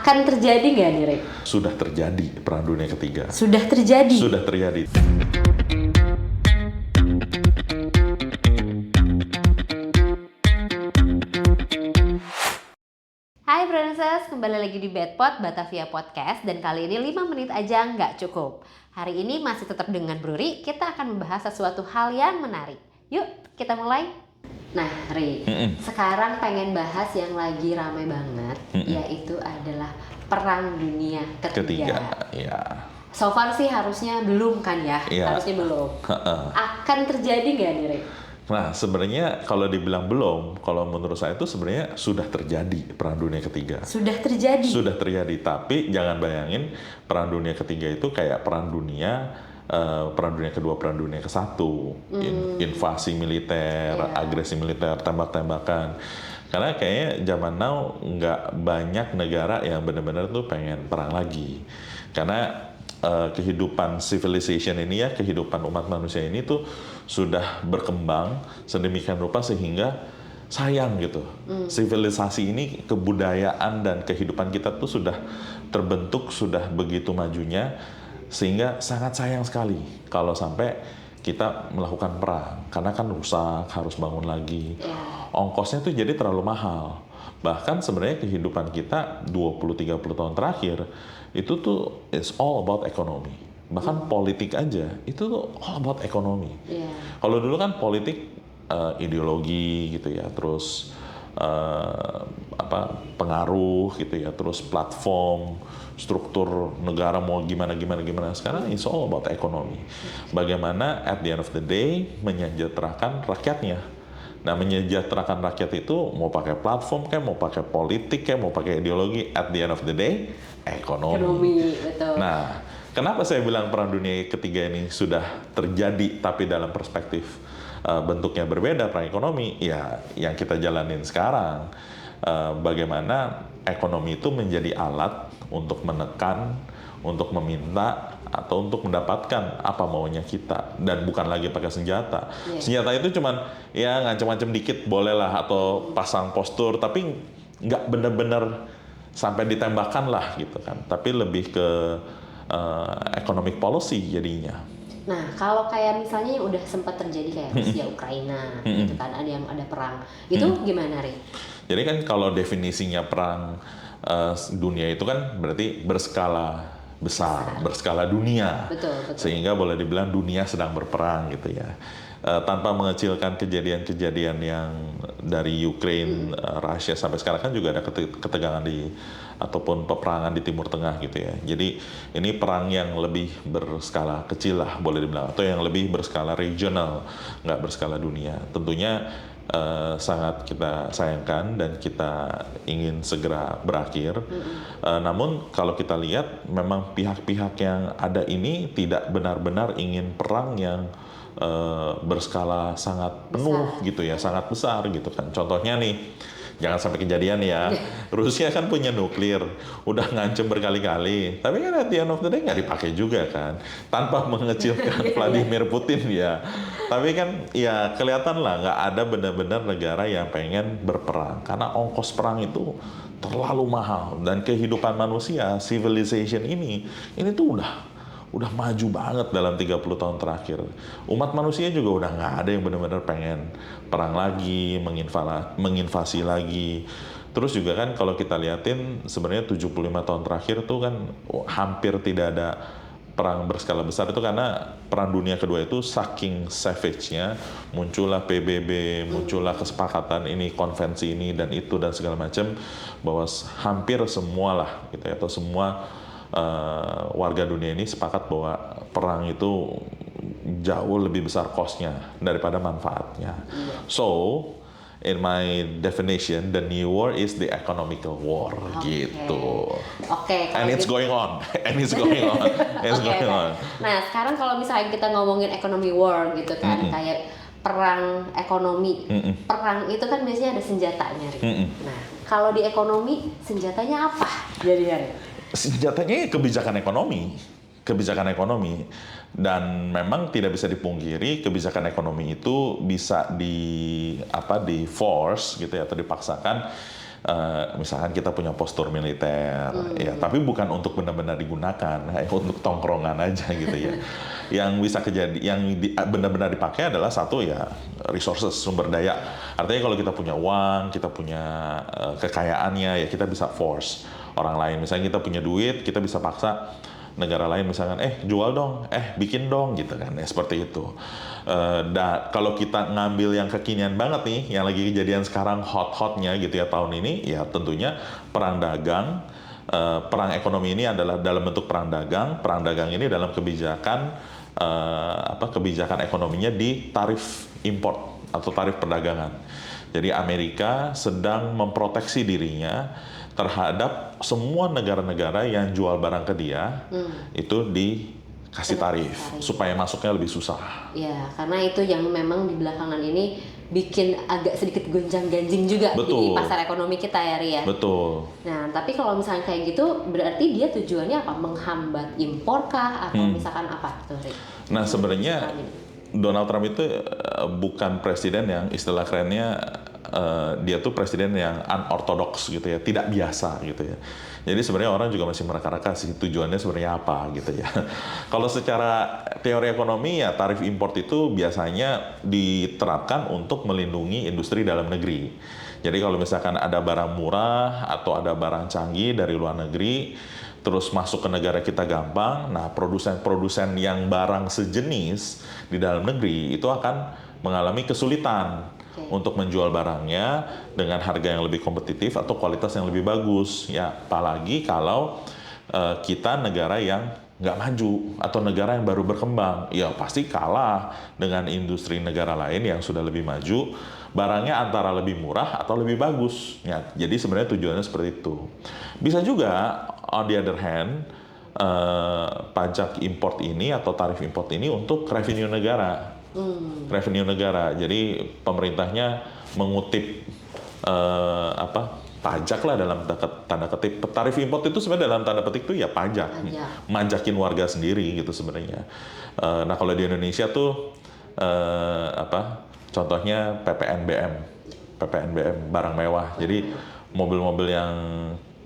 Akan terjadi nggak nih, Rick? Sudah terjadi Perang Dunia Ketiga. Sudah terjadi? Sudah terjadi. Hai Princess, kembali lagi di Bedpot Batavia Podcast. Dan kali ini 5 menit aja nggak cukup. Hari ini masih tetap dengan Bruri, kita akan membahas sesuatu hal yang menarik. Yuk, kita mulai. Nah, Ri, sekarang pengen bahas yang lagi ramai banget, yaitu adalah Perang Dunia Ketiga. Ya. So far sih harusnya belum kan ya? Ya. Harusnya belum. Akan terjadi nggak nih, Ri? Nah, sebenarnya kalau dibilang belum, kalau menurut saya itu sebenarnya sudah terjadi Perang Dunia Ketiga. Sudah terjadi? Sudah terjadi, tapi jangan bayangin Perang Dunia Ketiga itu kayak Perang Dunia Kedua, Perang Dunia ke-1, invasi militer, agresi militer, tembak-tembakan. Karena kayaknya zaman now nggak banyak negara yang benar-benar tuh pengen perang lagi. Karena kehidupan civilization ini ya, kehidupan umat manusia ini tuh sudah berkembang sedemikian rupa sehingga sayang gitu. Sivilisasi ini, kebudayaan dan kehidupan kita tuh sudah terbentuk, sudah begitu majunya, sehingga sangat sayang sekali kalau sampai kita melakukan perang. Karena kan rusak, harus bangun lagi. Ongkosnya tuh jadi terlalu mahal. Bahkan sebenarnya kehidupan kita 20-30 tahun terakhir, itu tuh it's all about economy. Bahkan politik aja, itu tuh all about economy. Kalau dulu kan politik ideologi gitu ya, terus pengaruh gitu ya, terus platform, struktur negara mau gimana. Sekarang it's all about economy. Bagaimana at the end of the day menyejahterakan rakyatnya. Nah, menyejahterakan rakyat itu mau pakai platform kayak, mau pakai politik kayak, mau pakai ideologi, at the end of the day ekonomi. Betul. Nah, kenapa saya bilang Perang Dunia Ketiga ini sudah terjadi tapi dalam perspektif bentuknya berbeda, perang ekonomi, ya yang kita jalanin sekarang. Bagaimana ekonomi itu menjadi alat untuk menekan, untuk meminta, atau untuk mendapatkan apa maunya kita, dan bukan lagi pakai senjata. Senjata itu cuman ya ngancem-ngancem dikit bolehlah, atau pasang postur, tapi nggak benar-benar sampai ditembakkan lah gitu kan, tapi lebih ke economic policy jadinya. Nah, kalau kayak misalnya yang udah sempat terjadi kayak Rusia Ukraina gitu kan, ada perang. Itu gimana, Ri? Jadi kan kalau definisinya perang dunia itu kan berarti berskala besar, berskala dunia. Betul. Sehingga boleh dibilang dunia sedang berperang gitu ya. Tanpa mengecilkan kejadian-kejadian yang dari Ukraine, Rusia sampai sekarang kan juga ada ketegangan ataupun peperangan di Timur Tengah gitu ya. Jadi ini perang yang lebih berskala kecil lah boleh dibilang, atau yang lebih berskala regional, nggak berskala dunia. Tentunya sangat kita sayangkan dan kita ingin segera berakhir. Namun kalau kita lihat memang pihak-pihak yang ada ini tidak benar-benar ingin perang yang berskala sangat penuh gitu ya, sangat besar gitu kan. Contohnya nih, jangan sampai kejadian ya. Rusia kan punya nuklir, udah ngancem berkali-kali, tapi kan at the end of the day nggak dipakai juga kan, tanpa mengecilkan Vladimir Putin ya. Tapi kan ya kelihatan lah nggak ada benar-benar negara yang pengen berperang, karena ongkos perang itu terlalu mahal, dan kehidupan manusia, civilization ini tuh udah maju banget dalam 30 tahun terakhir. Umat manusia juga udah nggak ada yang benar-benar pengen perang lagi, menginvasi lagi. Terus juga kan kalau kita liatin sebenarnya 75 tahun terakhir tuh kan hampir tidak ada perang berskala besar, itu karena Perang Dunia Kedua itu saking savage-nya, muncullah PBB, muncullah kesepakatan ini, konvensi ini dan itu dan segala macam, bahwa hampir semua lah gitu ya, atau semua warga dunia ini sepakat bahwa perang itu jauh lebih besar cost-nya daripada manfaatnya. So, in my definition, the new war is the economical war, gitu. And it's going on, It's going on. Nah, sekarang kalau misalnya kita ngomongin economy war gitu kan, kayak perang ekonomi. Perang itu kan biasanya ada senjatanya. Nah, kalau di ekonomi senjatanya apa? Senjatanya kebijakan ekonomi, dan memang tidak bisa dipungkiri kebijakan ekonomi itu bisa di force gitu ya, atau dipaksakan Misalkan kita punya postur militer, ya, tapi bukan untuk benar-benar digunakan, untuk tongkrongan aja gitu ya. Yang bisa benar-benar dipakai adalah satu ya resources, sumber daya. Artinya kalau kita punya uang, kita punya kekayaannya, ya kita bisa force orang lain. Misalnya kita punya duit, kita bisa paksa negara lain misalkan, jual dong, bikin dong gitu kan, ya seperti itu. Kalau kita ngambil yang kekinian banget nih, yang lagi kejadian sekarang hot-hotnya gitu ya tahun ini, ya tentunya perang dagang, perang ekonomi ini adalah dalam bentuk perang dagang. Perang dagang ini dalam kebijakan ekonominya di tarif import atau tarif perdagangan. Jadi Amerika sedang memproteksi dirinya terhadap semua negara-negara yang jual barang ke dia, itu dikasih tarif supaya masuknya lebih susah. Ya, karena itu yang memang di belakangan ini bikin agak sedikit gonjang-ganjing juga di pasar ekonomi kita ya, Ri ya. Betul. Nah, tapi kalau misalnya kayak gitu, berarti dia tujuannya apa? Menghambat impor kah? Atau misalkan apa tuh, Ri? Nah, sebenarnya Donald Trump itu bukan presiden yang istilah kerennya dia tuh presiden yang unorthodox gitu ya, tidak biasa gitu ya. Jadi sebenarnya orang juga masih mereka-reka sih tujuannya sebenarnya apa gitu ya. Kalau secara teori ekonomi ya tarif import itu biasanya diterapkan untuk melindungi industri dalam negeri. Jadi kalau misalkan ada barang murah atau ada barang canggih dari luar negeri, terus masuk ke negara kita gampang, nah produsen-produsen yang barang sejenis di dalam negeri itu akan mengalami kesulitan untuk menjual barangnya dengan harga yang lebih kompetitif atau kualitas yang lebih bagus. Ya, apalagi kalau kita negara yang nggak maju atau negara yang baru berkembang, ya pasti kalah dengan industri negara lain yang sudah lebih maju. Barangnya antara lebih murah atau lebih bagus. Ya, jadi sebenarnya tujuannya seperti itu. Bisa juga, on the other hand, pajak import ini atau tarif import ini untuk revenue negara. Revenue negara, jadi pemerintahnya mengutip pajak lah dalam tanda kutip. Tarif import itu sebenarnya dalam tanda petik itu ya pajak, majakin warga sendiri gitu sebenarnya. Nah kalau di Indonesia tuh contohnya PPNBM barang mewah. Jadi mobil-mobil yang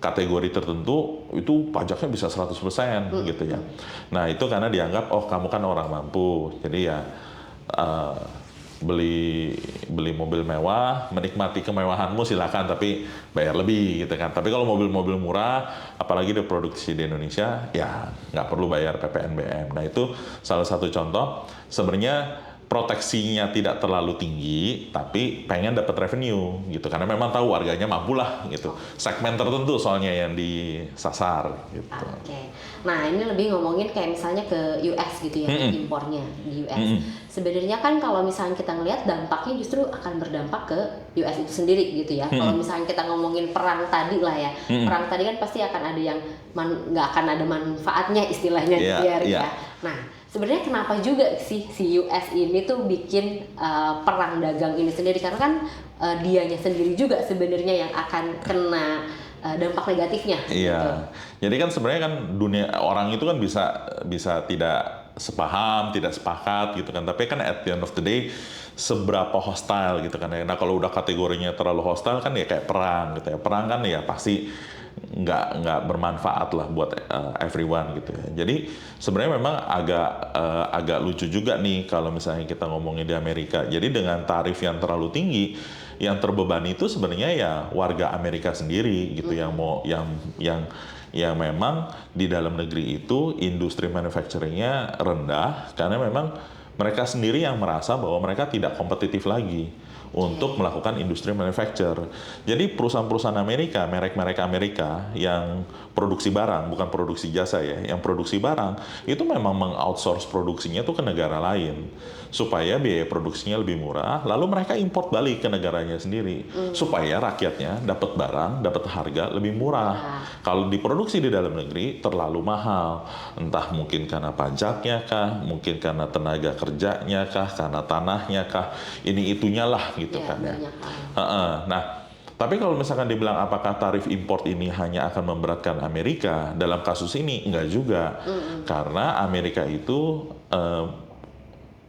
kategori tertentu itu pajaknya bisa 100% gitu ya. Nah itu karena dianggap kamu kan orang mampu, jadi ya beli mobil mewah, menikmati kemewahanmu silakan, tapi bayar lebih gitu kan. Tapi kalau mobil-mobil murah, apalagi diproduksi di Indonesia, ya nggak perlu bayar PPNBM. Nah itu salah satu contoh sebenarnya proteksinya tidak terlalu tinggi, tapi pengen dapat revenue gitu, karena memang tahu harganya mampu lah gitu. Segmen tertentu soalnya yang disasar gitu. Oke. Nah ini lebih ngomongin kayak misalnya ke US gitu ya, impornya di US. Sebenarnya kan kalau misalnya kita ngelihat dampaknya justru akan berdampak ke US itu sendiri gitu ya. Kalau misalnya kita ngomongin perang tadi lah ya, perang tadi kan pasti akan ada yang nggak akan ada manfaatnya istilahnya gitu ya. Nah sebenarnya kenapa juga sih si US ini tuh bikin perang dagang ini sendiri, karena kan dianya sendiri juga sebenarnya yang akan kena dampak negatifnya. Iya. Gitu. Jadi kan sebenarnya kan dunia orang itu kan bisa tidak sepaham, tidak sepakat gitu kan. Tapi kan at the end of the day seberapa hostile gitu kan ya. Nah kalau udah kategorinya terlalu hostile kan ya kayak perang gitu ya. Perang kan ya pasti nggak bermanfaat lah buat everyone gitu ya. Jadi sebenarnya memang agak lucu juga nih kalau misalnya kita ngomongin di Amerika. Jadi dengan tarif yang terlalu tinggi, yang terbebani itu sebenarnya ya warga Amerika sendiri gitu yang memang di dalam negeri itu industri manufacturingnya rendah karena memang mereka sendiri yang merasa bahwa mereka tidak kompetitif lagi untuk melakukan industri manufacture. Jadi perusahaan-perusahaan Amerika, merek-merek Amerika yang produksi barang, bukan produksi jasa ya, yang produksi barang, itu memang meng-outsource produksinya tuh ke negara lain. Supaya biaya produksinya lebih murah, lalu mereka import balik ke negaranya sendiri. Supaya rakyatnya dapat barang, dapat harga lebih murah. Kalau diproduksi di dalam negeri, terlalu mahal. Entah mungkin karena pajaknya kah, mungkin karena tenaga kerjanya kah, karena tanahnya kah, ini itunya lah gitu kan ya. Nah, tapi kalau misalkan dibilang apakah tarif import ini hanya akan memberatkan Amerika, dalam kasus ini enggak juga. Karena Amerika itu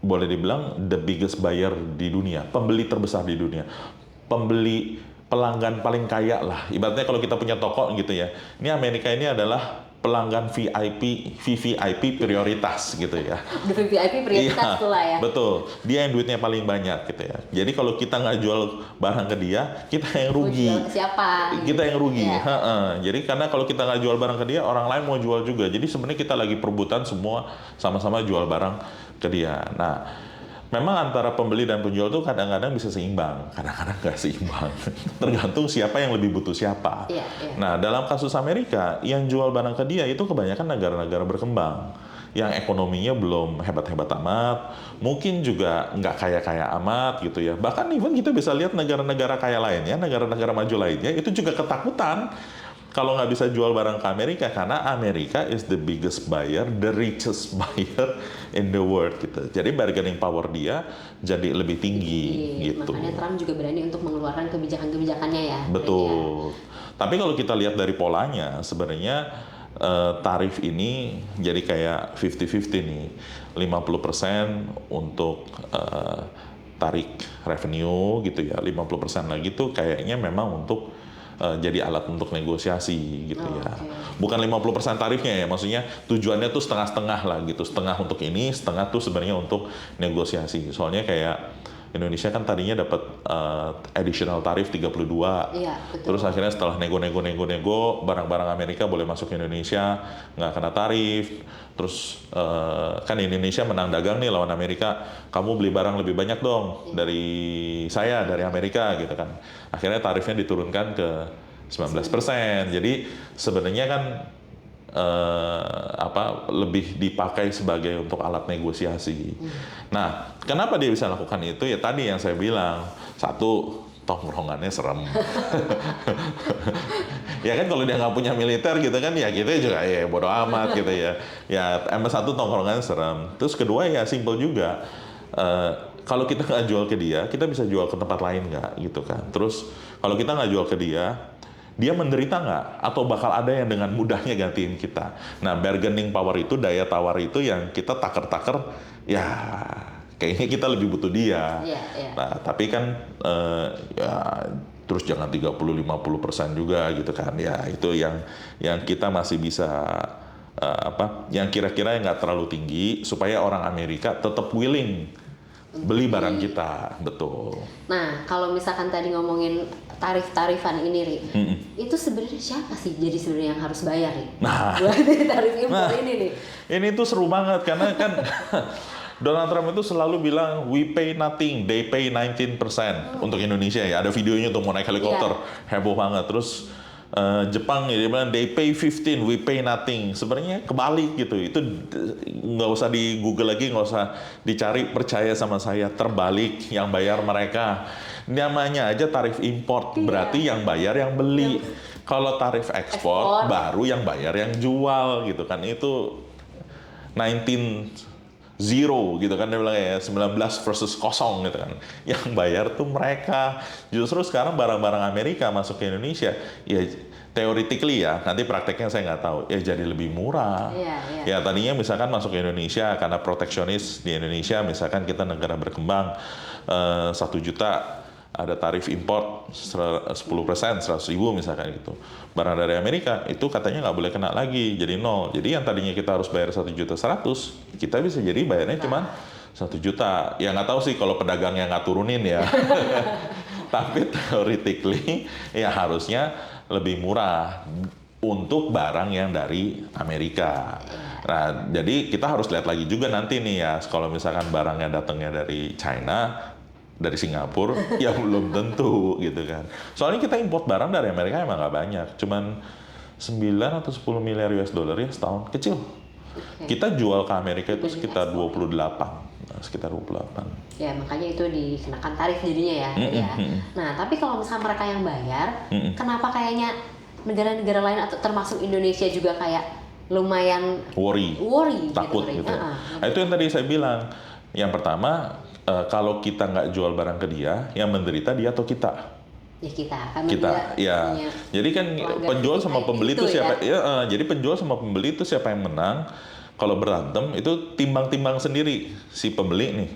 boleh dibilang the biggest buyer di dunia, pembeli terbesar di dunia. Pembeli pelanggan paling kaya lah. Ibaratnya kalau kita punya toko gitu ya. Ini Amerika ini adalah pelanggan VVIP prioritas gitu ya. Udah VIP prioritas Iya, pula ya. betul. Dia yang duitnya paling banyak gitu ya. Jadi kalau kita nggak jual barang ke dia, kita yang Mau rugi. jual ke siapa? Kita yang rugi. Iya. Heeh. Jadi karena kalau kita nggak jual barang ke dia, orang lain mau jual juga. Jadi sebenarnya kita lagi perebutan semua sama-sama jual barang ke dia. Nah, memang antara pembeli dan penjual tuh kadang-kadang bisa seimbang, kadang-kadang nggak seimbang. Tergantung siapa yang lebih butuh siapa. Iya, iya. Nah, dalam kasus Amerika, yang jual barang ke dia itu kebanyakan negara-negara berkembang. Yang ekonominya belum hebat-hebat amat, mungkin juga nggak kaya-kaya amat gitu ya. Bahkan even kita bisa lihat negara-negara kaya lainnya, negara-negara maju lainnya, itu juga ketakutan kalau nggak bisa jual barang ke Amerika, karena Amerika is the biggest buyer, the richest buyer in the world gitu. Jadi bargaining power dia jadi lebih tinggi gitu. Makanya Trump juga berani untuk mengeluarkan kebijakan-kebijakannya ya. Betul. Tapi kalau kita lihat dari polanya, sebenarnya tarif ini jadi kayak 50-50 nih. 50% untuk tarik revenue gitu ya. 50% lagi tuh kayaknya memang untuk jadi alat untuk negosiasi gitu ya. Okay. Bukan 50% tarifnya ya, maksudnya tujuannya tuh setengah-setengah lah gitu. Setengah untuk ini, setengah tuh sebenarnya untuk negosiasi. Soalnya kayak Indonesia kan tadinya dapat additional tarif 32. Iya, betul. Terus akhirnya setelah nego, barang-barang Amerika boleh masuk ke Indonesia, nggak kena tarif. Terus kan Indonesia menang dagang nih lawan Amerika, kamu beli barang lebih banyak dong dari saya, dari Amerika gitu kan. Akhirnya tarifnya diturunkan ke 19%. Jadi sebenarnya kan lebih dipakai sebagai untuk alat negosiasi. Nah, kenapa dia bisa lakukan itu? Ya tadi yang saya bilang, satu, tongkrongannya serem. Ya kan kalau dia nggak punya militer gitu kan, ya kita juga ya bodo amat gitu ya. Ya satu, tongkrongannya serem. Terus kedua ya simple juga. Kalau kita nggak jual ke dia, kita bisa jual ke tempat lain nggak gitu kan. Terus kalau kita nggak jual ke dia menderita nggak? Atau bakal ada yang dengan mudahnya gantiin kita? Nah, bargaining power itu, daya tawar itu yang kita taker-taker, ya kayaknya kita lebih butuh dia. Yeah, yeah. Nah, tapi kan ya terus jangan 30-50% juga gitu kan. Ya itu yang kita masih bisa yang kira-kira yang nggak terlalu tinggi supaya orang Amerika tetap willing beli barang kita, betul. Nah, kalau misalkan tadi ngomongin tarif-tarifan ini, Ri, itu sebenarnya siapa sih jadi sebenarnya yang harus bayar, Ri? Nah, buat tarif impor ini nih. Ini tuh seru banget karena kan Donald Trump itu selalu bilang we pay nothing, they pay 19% untuk Indonesia ya. Ada videonya tuh mau naik helikopter, heboh banget. Terus Jepang ya, dia bilang they pay 15, we pay nothing. Sebenarnya kebalik gitu. Itu nggak usah di Google lagi, nggak usah dicari, percaya sama saya, terbalik, yang bayar mereka. Namanya aja tarif import, berarti yang bayar yang beli. Kalau tarif ekspor, baru yang bayar yang jual gitu kan. Itu 19-0 gitu kan, dia bilang ya 19 versus 0 gitu kan. Yang bayar tuh mereka. Justru sekarang barang-barang Amerika masuk ke Indonesia, ya theoretically ya, nanti prakteknya saya nggak tahu, ya jadi lebih murah. Ya tadinya misalkan masuk ke Indonesia karena proteksionis di Indonesia, misalkan kita negara berkembang, 1 juta ada tarif import 10%, 100.000 misalkan gitu. Barang dari Amerika itu katanya nggak boleh kena lagi, jadi 0. Jadi yang tadinya kita harus bayar 1.100.000, kita bisa jadi bayarnya cuma 1 juta. Ya nggak tahu sih kalau pedagangnya nggak turunin ya. Tapi theoretically ya harusnya lebih murah untuk barang yang dari Amerika. Nah, jadi kita harus lihat lagi juga nanti nih ya, kalau misalkan barangnya datangnya dari China, dari Singapura, ya belum tentu gitu kan. Soalnya kita import barang dari Amerika emang nggak banyak, cuman 9 atau 10 miliar US dollar ya setahun, kecil. Kita jual ke Amerika itu sekitar 28, sekitar 28. Ya makanya itu dikenakan tarif jadinya ya. Nah tapi kalau misalnya mereka yang bayar, kenapa kayaknya negara-negara lain atau termasuk Indonesia juga kayak lumayan worry takut gitu. Nah, itu yang tadi saya bilang. Yang pertama, kalau kita nggak jual barang ke dia, yang menderita dia atau kita? Ya kita. Ya. Jadi kan penjual sama pembeli itu siapa? Ya, jadi penjual sama pembeli itu siapa yang menang? Kalau berantem itu timbang-timbang sendiri si pembeli nih.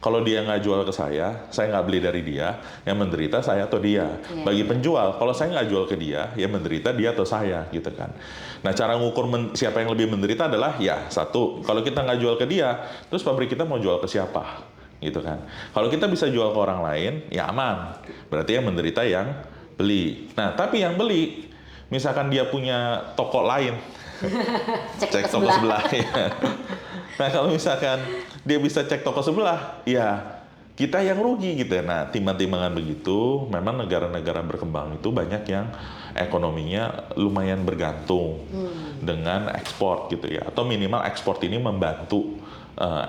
Kalau dia nggak jual ke saya nggak beli dari dia, yang menderita saya atau dia. Iya, Bagi penjual, kalau saya nggak jual ke dia, yang menderita dia atau saya, gitu kan. Nah, cara ngukur siapa yang lebih menderita adalah, ya satu, kalau kita nggak jual ke dia, terus pabrik kita mau jual ke siapa, gitu kan. Kalau kita bisa jual ke orang lain, ya aman. Berarti yang menderita yang beli. Nah, tapi yang beli, misalkan dia punya toko lain, cek toko sebelah, ya. Nah, kalau misalkan dia bisa cek toko sebelah, ya kita yang rugi gitu ya. Nah, timbang-timbangan begitu, memang negara-negara berkembang itu banyak yang ekonominya lumayan bergantung dengan ekspor gitu ya. Atau minimal ekspor ini membantu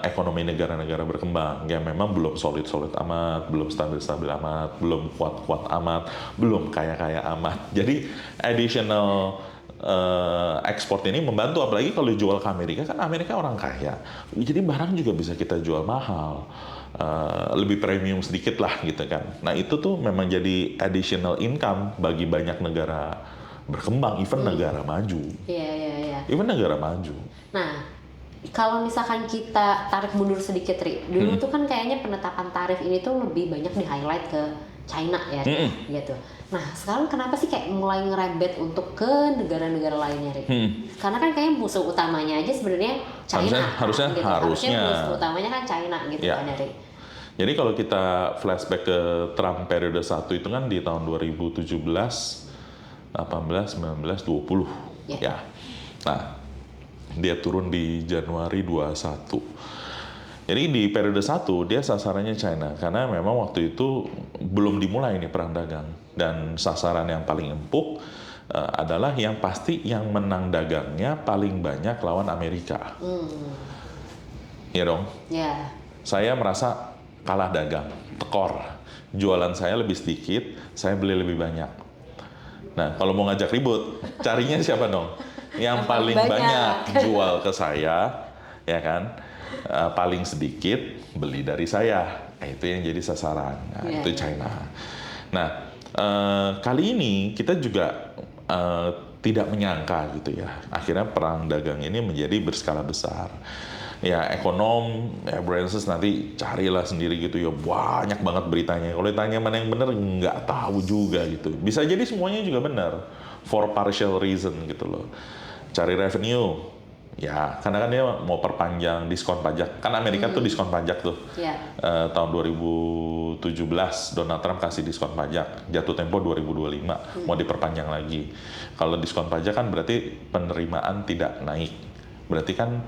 ekonomi negara-negara berkembang yang memang belum solid-solid amat, belum stabil-stabil amat, belum kuat-kuat amat, belum kaya-kaya amat. Jadi additional ekspor ini membantu, apalagi kalau dijual ke Amerika, kan Amerika orang kaya, jadi barang juga bisa kita jual mahal, lebih premium sedikit lah gitu kan. Nah itu tuh memang jadi additional income bagi banyak negara berkembang, even negara maju. Iya. Even negara maju. Nah, kalau misalkan kita tarik mundur sedikit, Ri, dulu tuh kan kayaknya penetapan tarif ini tuh lebih banyak di-highlight ke China ya, gitu. Nah, sekarang kenapa sih kayak mulai ngerebet untuk ke negara-negara lainnya, Ri? Karena kan kayaknya musuh utamanya aja sebenarnya China. Harusnya musuh utamanya kan China gitu ya. kan, Ri. Jadi kalau kita flashback ke Trump periode 1 itu kan di tahun 2017, 18, 19, 20. Ya. Nah, dia turun di Januari 21. Jadi di periode 1 dia sasarannya China karena memang waktu itu belum dimulai nih perang dagang, dan sasaran yang paling empuk adalah yang pasti yang menang dagangnya paling banyak lawan Amerika. Ya dong. Ya. Saya merasa kalah dagang, tekor. Jualan saya lebih sedikit, saya beli lebih banyak. Nah, kalau mau ngajak ribut, carinya siapa dong? Yang paling banyak jual ke saya, ya kan? Paling sedikit beli dari saya. Nah, itu yang jadi sasaran. Nah, itu China. Nah, kali ini kita juga tidak menyangka gitu ya. Akhirnya perang dagang ini menjadi berskala besar. Ya, ekonom, ya Brances nanti carilah sendiri gitu ya. Banyak banget beritanya. Kalau ditanya mana yang benar, nggak tahu juga gitu. Bisa jadi semuanya juga benar. For partial reason gitu loh. Cari revenue. Ya, karena kan dia mau perpanjang diskon pajak. Kan Amerika tuh diskon pajak tuh. Tahun 2017 Donald Trump kasih diskon pajak. Jatuh tempo 2025 mau diperpanjang lagi. Kalau diskon pajak kan berarti penerimaan tidak naik. Berarti kan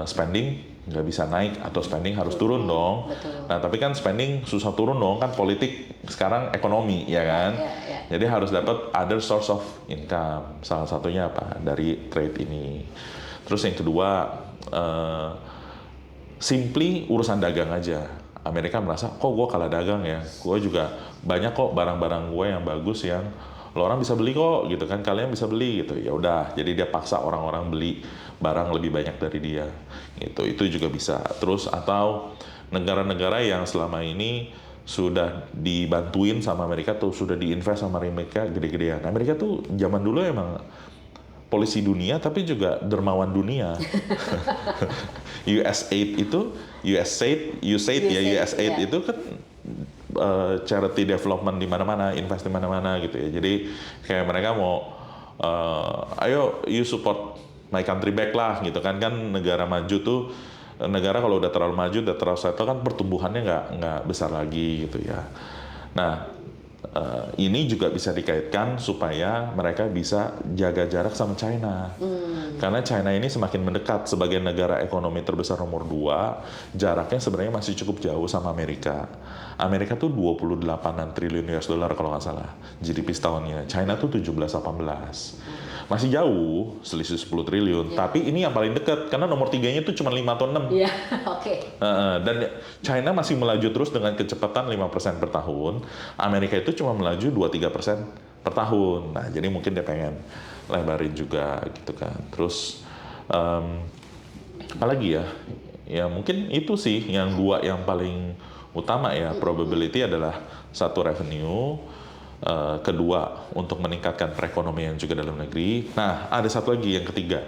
spending nggak bisa naik atau spending harus turun dong. Nah, tapi kan spending susah turun dong, kan politik sekarang ekonomi, ya kan? Jadi harus dapat other source of income. Salah satunya apa? Dari trade ini. Terus yang kedua, simply urusan dagang aja. Amerika merasa, kok gue kalah dagang ya? Gue juga banyak kok barang-barang gue yang bagus yang lo orang bisa beli kok, gitu kan? Kalian bisa beli gitu. Ya udah, jadi dia paksa orang-orang beli barang lebih banyak dari dia. Itu juga bisa. Terus atau negara-negara yang selama ini sudah dibantuin sama Amerika tuh, sudah diinvest sama Amerika gede-gedean. Amerika tuh zaman dulu emang polisi dunia tapi juga dermawan dunia. USAID itu kan charity development di mana-mana, invest di mana-mana gitu ya. Jadi kayak mereka mau ayo you support my country back lah gitu kan. Negara maju tuh, negara kalau udah terlalu maju, udah terlalu settle kan pertumbuhannya nggak besar lagi gitu ya. Nah, ini juga bisa dikaitkan supaya mereka bisa jaga jarak sama China. Karena China ini semakin mendekat sebagai negara ekonomi terbesar nomor 2, jaraknya sebenarnya masih cukup jauh sama Amerika. Amerika tuh 28-an triliun US dollar kalau nggak salah GDP setahunnya. China tuh 17-18. Masih jauh, selisih 10 triliun. Tapi ini yang paling dekat, karena nomor 3-nya itu cuma 5 atau 6. Dan China masih melaju terus dengan kecepatan 5% per tahun. Amerika itu cuma melaju 2-3% per tahun. Nah, jadi mungkin dia pengen lebarin juga gitu kan. Terus, apalagi ya? Ya mungkin itu sih yang dua yang paling utama ya. Probability adalah satu revenue, kedua untuk meningkatkan perekonomian juga dalam negeri. Nah, ada satu lagi yang ketiga.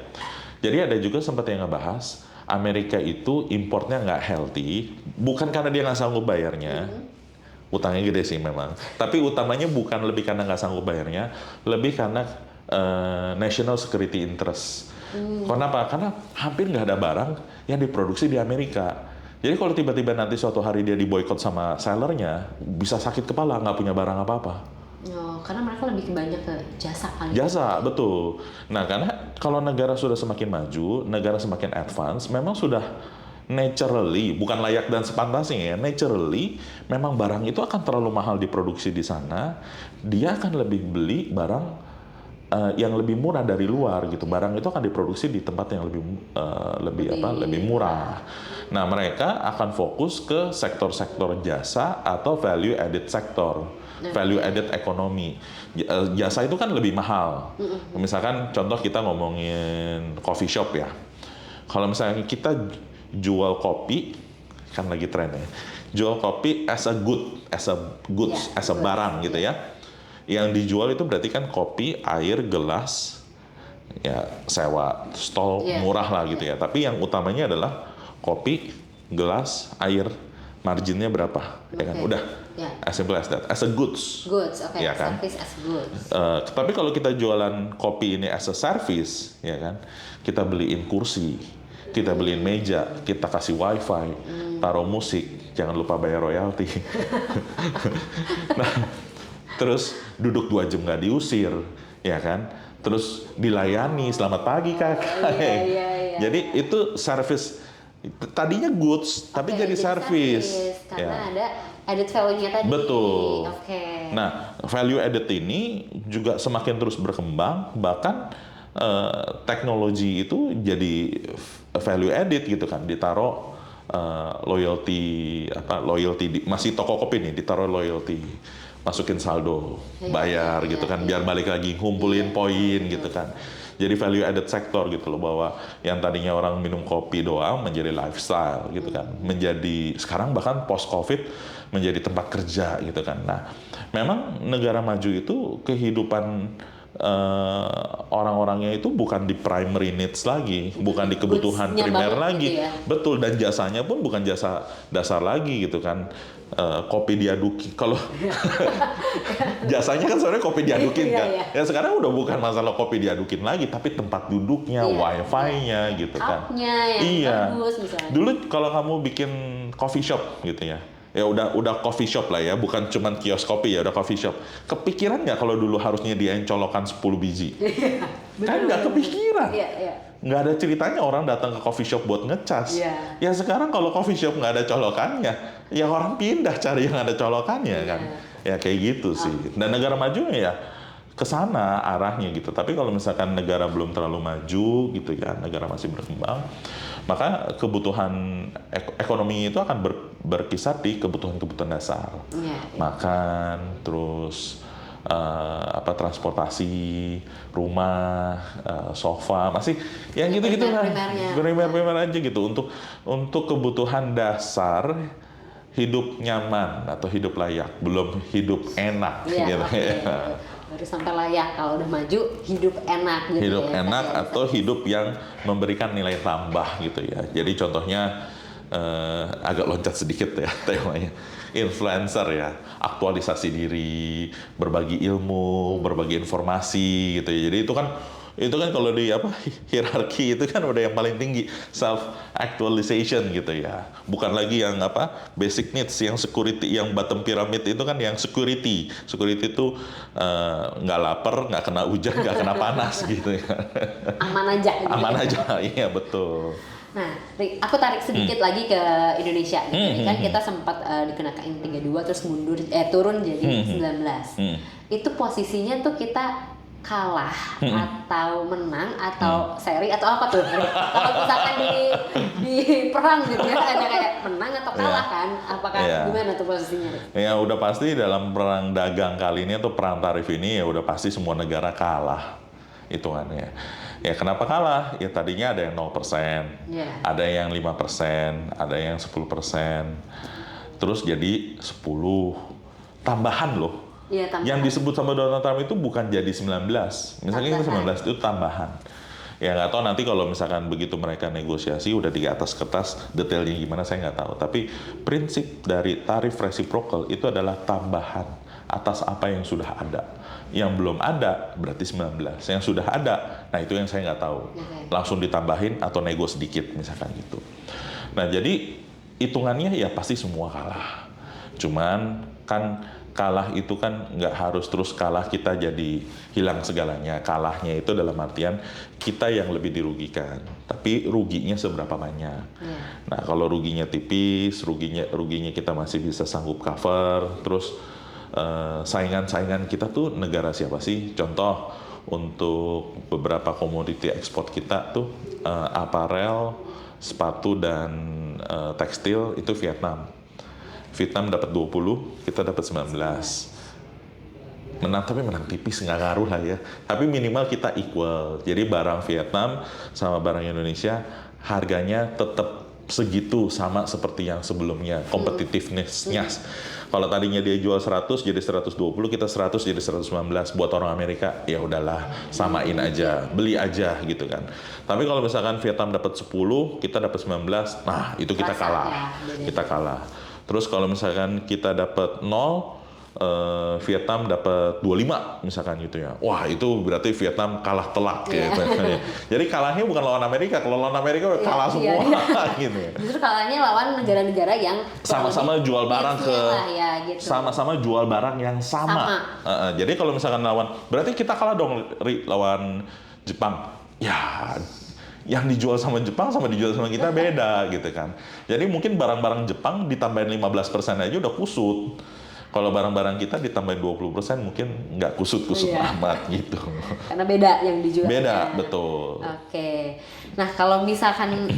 Jadi ada juga sempat yang ngebahas Amerika itu importnya nggak healthy, bukan karena dia nggak sanggup bayarnya, utangnya gede sih memang, tapi utamanya bukan lebih karena nggak sanggup bayarnya, lebih karena national security interest. Kenapa? Karena hampir nggak ada barang yang diproduksi di Amerika. Jadi kalau tiba-tiba nanti suatu hari dia diboykot sama sellernya, bisa sakit kepala, nggak punya barang apa-apa. Oh, karena mereka lebih banyak ke jasa kali. Jasa, betul. Nah, karena kalau negara sudah semakin maju, negara semakin advance, memang sudah naturally, bukan layak dan sepantasnya ya, naturally, memang barang itu akan terlalu mahal diproduksi di sana, dia akan lebih beli barang yang lebih murah dari luar gitu. Barang itu akan diproduksi di tempat yang lebih murah. Nah, mereka akan fokus ke sektor-sektor jasa atau value added sektor, value added ekonomi. Jasa itu kan lebih mahal. Misalkan contoh kita ngomongin coffee shop ya. Kalau misalnya kita jual kopi, kan lagi tren ya. Jual kopi as a goods, as a barang gitu ya. Yang dijual itu berarti kan kopi, air, gelas, ya sewa stall murah lah gitu ya. Tapi yang utamanya adalah kopi, gelas, air, marginnya berapa, ya kan? Udah, as simple as that, as a goods. Goods, oke, ya kan? Service as goods. Tapi kalau kita jualan kopi ini as a service, ya kan? Kita beliin kursi, kita beliin meja, kita kasih wifi, taruh musik, jangan lupa bayar royalti. Nah, terus duduk 2 jam nggak diusir, ya kan? Terus dilayani, selamat pagi kakak. Jadi itu service. Tadinya goods, tapi jadi service. Karena ada added value-nya tadi. Betul. Nah, value added ini juga semakin terus berkembang, bahkan teknologi itu jadi value added gitu kan, ditaruh loyalty masih toko kopi nih, ditaruh loyalty, masukin saldo, bayar gitu kan, biar balik lagi ngumpulin poin gitu kan. Jadi value added sektor gitu loh, bahwa yang tadinya orang minum kopi doang menjadi lifestyle gitu kan, menjadi sekarang bahkan post covid menjadi tempat kerja gitu kan. Nah, memang negara maju itu kehidupan orang-orangnya itu bukan di primary needs lagi, bukan di kebutuhan primer lagi, betul, dan jasanya pun bukan jasa dasar lagi gitu kan. Kopi diaduki, kalau jasanya kan sebenarnya kopi diadukin kan, ya sekarang udah bukan masalah kopi diadukin lagi, tapi tempat duduknya, wifi-nya gitu kan. Bagus, dulu kalau kamu bikin coffee shop gitu ya, ya udah coffee shop lah ya, bukan cuman kios kopi ya, udah coffee shop. Kepikiran nggak kalau dulu harusnya colokan 10 biji? Kan nggak kepikiran. Nggak ada ceritanya orang datang ke coffee shop buat ngecas. Ya sekarang kalau coffee shop nggak ada colokannya, ya orang pindah cari yang ada colokannya kan. Ya kayak gitu sih. Dan negara maju ya ke sana arahnya gitu. Tapi kalau misalkan negara belum terlalu maju gitu ya, negara masih berkembang, maka kebutuhan ekonomi itu akan berkisar di kebutuhan-kebutuhan dasar. Makan, terus transportasi, rumah, sofa, masih yang gitu-gitu kan, primer aja gitu, untuk kebutuhan dasar hidup nyaman atau hidup layak, belum hidup enak gitu. Baru sampai layak, kalau udah maju hidup enak gitu. Hidup enak atau hidup yang memberikan nilai tambah gitu ya. Jadi contohnya agak loncat sedikit ya temanya. Influencer ya, aktualisasi diri, berbagi ilmu, berbagi informasi gitu ya. Jadi itu kan kalau di hierarki itu kan udah yang paling tinggi, self actualization gitu ya. Bukan lagi yang basic needs, yang security, yang bottom pyramid itu kan yang security. Security itu nggak lapar, nggak kena hujan, nggak kena panas gitu ya. Aman aja. Gitu. Aman aja, iya betul. Nah, aku tarik sedikit lagi ke Indonesia gitu. Kan kita sempat dikenakan 32 terus turun jadi 19. Itu posisinya tuh kita kalah atau menang atau seri atau apa tuh? Kalau misalkan di perang gitu ya, ada kayak menang atau kalah kan? Apakah gimana tuh posisinya? Ya udah pasti dalam perang dagang kali ini atau perang tarif ini ya udah pasti semua negara kalah hitungannya. Ya kenapa kalah? Ya tadinya ada yang 0%, ada yang 5%, ada yang 10%, terus jadi 10, tambahan loh. Yang disebut sama Donald Trump itu bukan jadi 19, misalnya itu 19 itu tambahan. Ya nggak tahu nanti kalau misalkan begitu mereka negosiasi udah di atas kertas, detailnya gimana saya nggak tahu. Tapi prinsip dari tarif reciprocal itu adalah tambahan atas apa yang sudah ada. Yang belum ada berarti 19. Yang sudah ada, nah itu yang saya nggak tahu. Langsung ditambahin atau nego sedikit misalkan gitu. Nah jadi hitungannya ya pasti semua kalah. Cuman kan kalah itu kan nggak harus terus kalah kita jadi hilang segalanya. Kalahnya itu dalam artian kita yang lebih dirugikan, tapi ruginya seberapa banyak. Nah kalau ruginya tipis, ruginya kita masih bisa sanggup cover. Terus saingan-saingan kita tuh negara siapa sih? Contoh untuk beberapa komoditi ekspor kita tuh aparel, sepatu dan tekstil itu Vietnam. Vietnam dapat 20, kita dapat 19. Menang, tapi menang tipis, nggak ngaruh lah ya. Tapi minimal kita equal. Jadi barang Vietnam sama barang Indonesia harganya tetap segitu, sama seperti yang sebelumnya, competitiveness-nya. Kalau tadinya dia jual 100 jadi 120, kita 100 jadi 119. Buat orang Amerika, ya udahlah, samain aja, beli aja gitu kan. Tapi kalau misalkan Vietnam dapat 10, kita dapat 19, nah itu kita kalah. Kita kalah. Terus kalau misalkan kita dapat 0, Vietnam dapat 25 misalkan gitu ya. Wah, itu berarti Vietnam kalah telak gitu. Jadi kalahnya bukan lawan Amerika, kalau lawan Amerika kalah semua gitu ya. Justru kalahnya lawan negara-negara yang sama-sama jual barang gitu. Sama-sama jual barang yang sama. Jadi kalau misalkan lawan, berarti kita kalah dong lawan Jepang. Ya, yang dijual sama Jepang sama dijual sama kita beda gitu kan. Jadi mungkin barang-barang Jepang ditambahin 15% aja udah kusut. Kalau barang-barang kita ditambahin 20% mungkin nggak kusut-kusut amat gitu. Karena beda yang dijual. Beda, betul. Oke. Nah kalau misalkan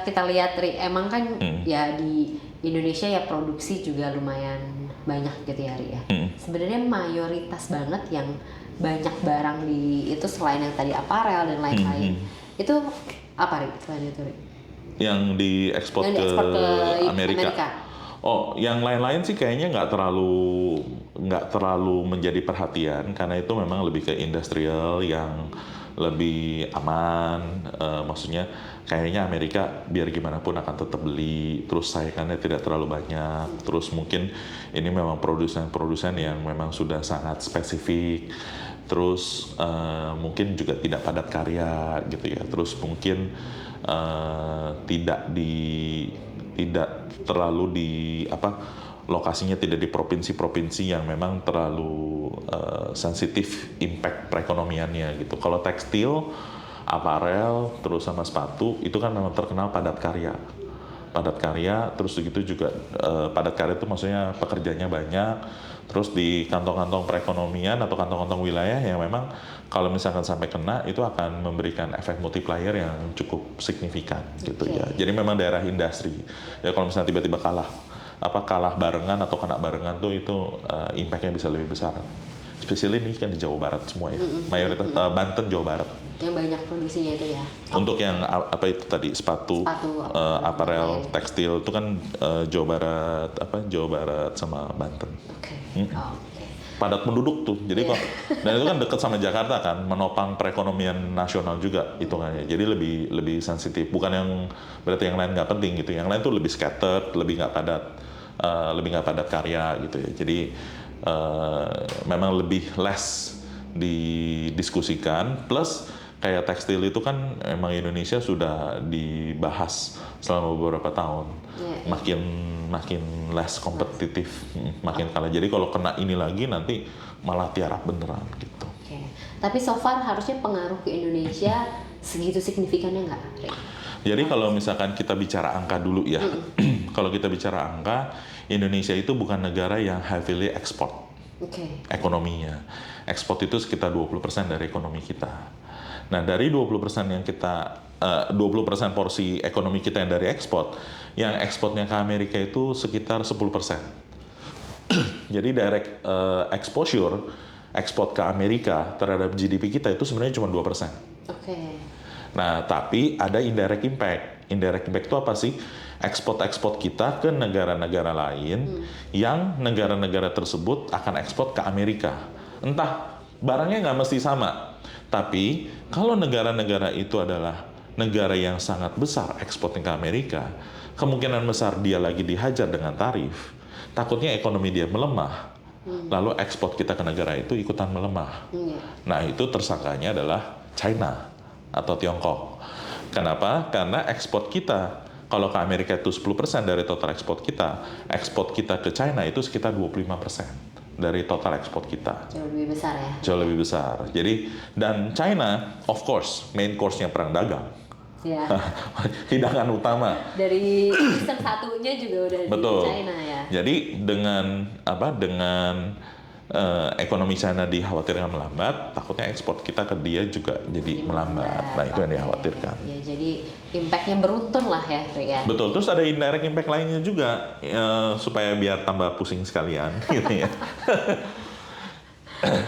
kita lihat, Ri, emang kan ya di Indonesia ya produksi juga lumayan banyak gitu ya, Ri ya. Sebenarnya mayoritas banget yang banyak barang di itu selain yang tadi aparel dan lain-lain. Itu apa, Ri? Selain itu, Ri? Yang diekspor ke Amerika. Oh, yang lain-lain sih kayaknya nggak terlalu menjadi perhatian karena itu memang lebih ke industrial yang lebih aman. Maksudnya kayaknya Amerika biar gimana pun akan tetap beli, terus saingannya tidak terlalu banyak. Terus mungkin ini memang produsen-produsen yang memang sudah sangat spesifik. Terus mungkin juga tidak padat karya gitu ya. Terus mungkin tidak terlalu lokasinya tidak di provinsi-provinsi yang memang terlalu sensitif impact perekonomiannya gitu. Kalau tekstil, aparel, terus sama sepatu itu kan memang terkenal padat karya. Padat karya, terus begitu juga padat karya itu maksudnya pekerjanya banyak. Terus di kantong-kantong perekonomian atau kantong-kantong wilayah yang memang kalau misalkan sampai kena itu akan memberikan efek multiplier yang cukup signifikan gitu ya. Jadi memang daerah industri. Ya kalau misalnya tiba-tiba kalah barengan atau kena barengan tuh itu impact-nya bisa lebih besar. Spesialnya ini kan di Jawa Barat semua ya. Mayoritas Banten, Jawa Barat. Yang banyak produksinya itu ya. Untuk yang apa itu tadi sepatu aparel, tekstil itu kan Jawa Barat sama Banten. Padat penduduk tuh, jadi kok dan itu kan dekat sama Jakarta kan, menopang perekonomian nasional juga hitungannya. Jadi lebih sensitif. Bukan yang berarti yang lain nggak penting gitu. Yang lain tuh lebih scattered, lebih nggak padat karya gitu ya. Jadi memang lebih less didiskusikan. Plus kayak tekstil itu kan emang Indonesia sudah dibahas selama beberapa tahun, makin less kompetitif, makin kalah. Jadi kalau kena ini lagi nanti malah tiarap beneran gitu. Tapi so far harusnya pengaruh ke Indonesia segitu signifikannya nggak? Jadi kalau misalkan kita bicara angka dulu ya, kalau kita bicara angka, Indonesia itu bukan negara yang heavily export ekonominya. Ekspor itu sekitar 20% dari ekonomi kita. Nah, dari 20% yang kita 20% porsi ekonomi kita yang dari ekspor, yang ekspornya ke Amerika itu sekitar 10%. Jadi direct exposure ekspor ke Amerika terhadap GDP kita itu sebenarnya cuma 2%. Nah, tapi ada indirect impact. Indirect impact itu apa sih? Ekspor kita ke negara-negara lain yang negara-negara tersebut akan ekspor ke Amerika. Entah barangnya nggak mesti sama, Tapi kalau negara-negara itu adalah negara yang sangat besar ekspornya ke Amerika, kemungkinan besar dia lagi dihajar dengan tarif. Takutnya ekonomi dia melemah, lalu ekspor kita ke negara itu ikutan melemah. Nah itu tersangkanya adalah China atau Tiongkok. Kenapa? Karena ekspor kita, kalau ke Amerika itu 10% dari total ekspor kita ke China itu sekitar 25% dari total ekspor kita. Jauh lebih besar ya? Jauh lebih besar. Jadi, dan China, of course, main course-nya perang dagang. Ya. Hidangan utama. Dari season satunya juga udah Betul. di China ya? Jadi, dengan ekonomi China dikhawatirkan melambat, takutnya ekspor kita ke dia juga jadi melambat. Nah, itu yang dikhawatirkan. Ya, jadi impact-nya beruntun lah ya, Rik ya. Betul, terus ada indirect impact lainnya juga, supaya biar tambah pusing sekalian gitu ya.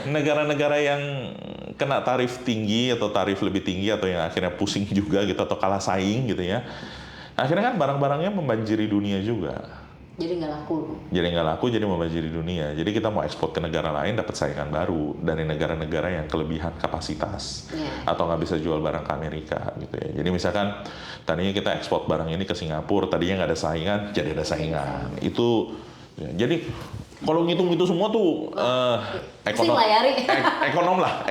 Negara-negara yang kena tarif tinggi atau tarif lebih tinggi atau yang akhirnya pusing juga gitu atau kalah saing gitu ya. Akhirnya kan barang-barangnya membanjiri dunia juga. Jadi nggak laku. Jadi membanjiri dunia. Jadi kita mau ekspor ke negara lain dapat saingan baru dari negara-negara yang kelebihan kapasitas atau nggak bisa jual barang ke Amerika gitu ya. Jadi misalkan tadinya kita ekspor barang ini ke Singapura, tadinya nggak ada saingan, jadi ada saingan. Itu ya, jadi kalau ngitung itu semua tuh ekonom lah.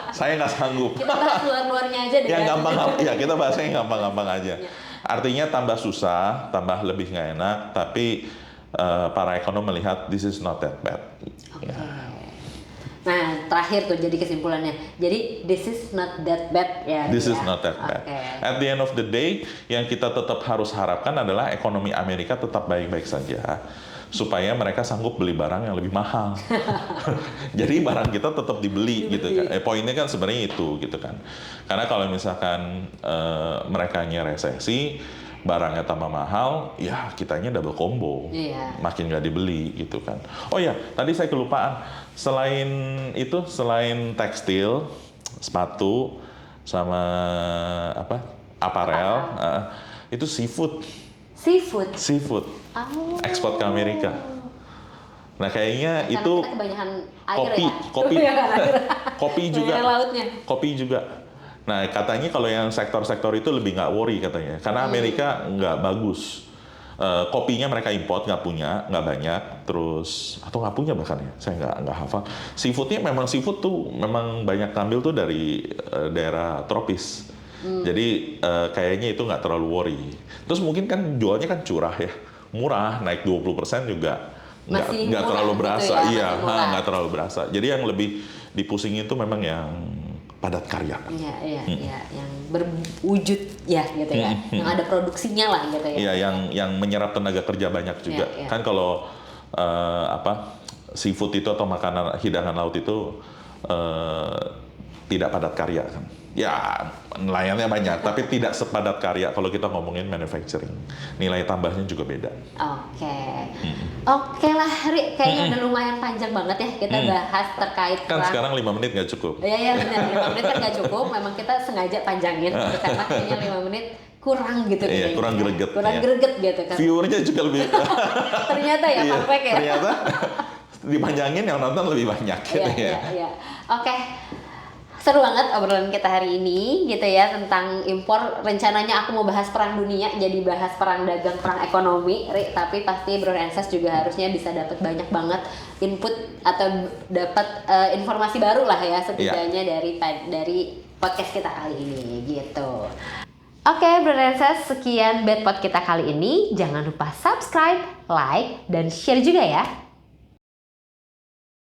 Saya nggak sanggup. Kita bahas luar-luarnya aja deh. Yang gampang, ya kita bahasnya yang gampang-gampang aja. Artinya tambah susah, tambah lebih nggak enak, tapi para ekonom melihat this is not that bad. Okay. Nah, terakhir tuh jadi kesimpulannya. Jadi this is not that bad ya. This is not that bad. At the end of the day, yang kita tetap harus harapkan adalah ekonomi Amerika tetap baik-baik saja, supaya mereka sanggup beli barang yang lebih mahal. Jadi barang kita tetap dibeli gitu kan. Poinnya kan sebenarnya itu gitu kan. Karena kalau misalkan merekanya resesi, barangnya tambah mahal, ya kitanya double combo. Makin nggak dibeli gitu kan. Oh ya, tadi saya kelupaan. Selain tekstil, sepatu, sama aparel, itu seafood. Oh. Ekspor ke Amerika. Nah kayaknya karena itu kebanyakan kopi juga. Kopi juga. Nah katanya kalau yang sektor-sektor itu lebih nggak worry katanya, karena Amerika nggak bagus. Kopinya mereka import, nggak banyak, terus atau nggak punya bahkan ya, saya nggak hafal. Seafoodnya memang seafood tuh memang banyak ambil tuh dari daerah tropis. Jadi kayaknya itu nggak terlalu worry. Terus mungkin kan jualnya kan curah ya, murah, naik 20% juga nggak terlalu berasa. Gitu ya, nggak terlalu berasa. Jadi yang lebih dipusingin itu memang yang padat karya. Iya, yang berwujud ya gitu ya, yang ada produksinya lah gitu ya. Iya, yang menyerap tenaga kerja banyak juga. Kan kalau seafood itu atau makanan hidangan laut itu tidak padat karya kan. Ya, nelayannya banyak, tapi tidak sepadat karya kalau kita ngomongin manufacturing. Nilai tambahnya juga beda. Oke lah, Ri. Kayaknya udah lumayan panjang banget ya kita bahas terkait kan perang. Sekarang 5 menit nggak cukup. Iya benar, 5 menit kan nggak cukup. Memang kita sengaja panjangin, karena kayaknya 5 menit kurang gitu. Iya, kurang greget. Greget gitu kan. Viewernya juga lebih. Ternyata ya, perfect ya. Ternyata dipanjangin yang nonton lebih banyak gitu ya. Iya. Oke. Seru banget obrolan kita hari ini gitu ya, tentang impor. Rencananya aku mau bahas perang dunia, jadi bahas perang dagang, perang ekonomi, tapi pasti Bro Renses juga harusnya bisa dapat banyak banget input atau dapat informasi baru lah ya setidaknya dari podcast kita kali ini gitu. Oke, Bro Renses, sekian Bedpot kita kali ini. Jangan lupa subscribe, like, dan share juga ya.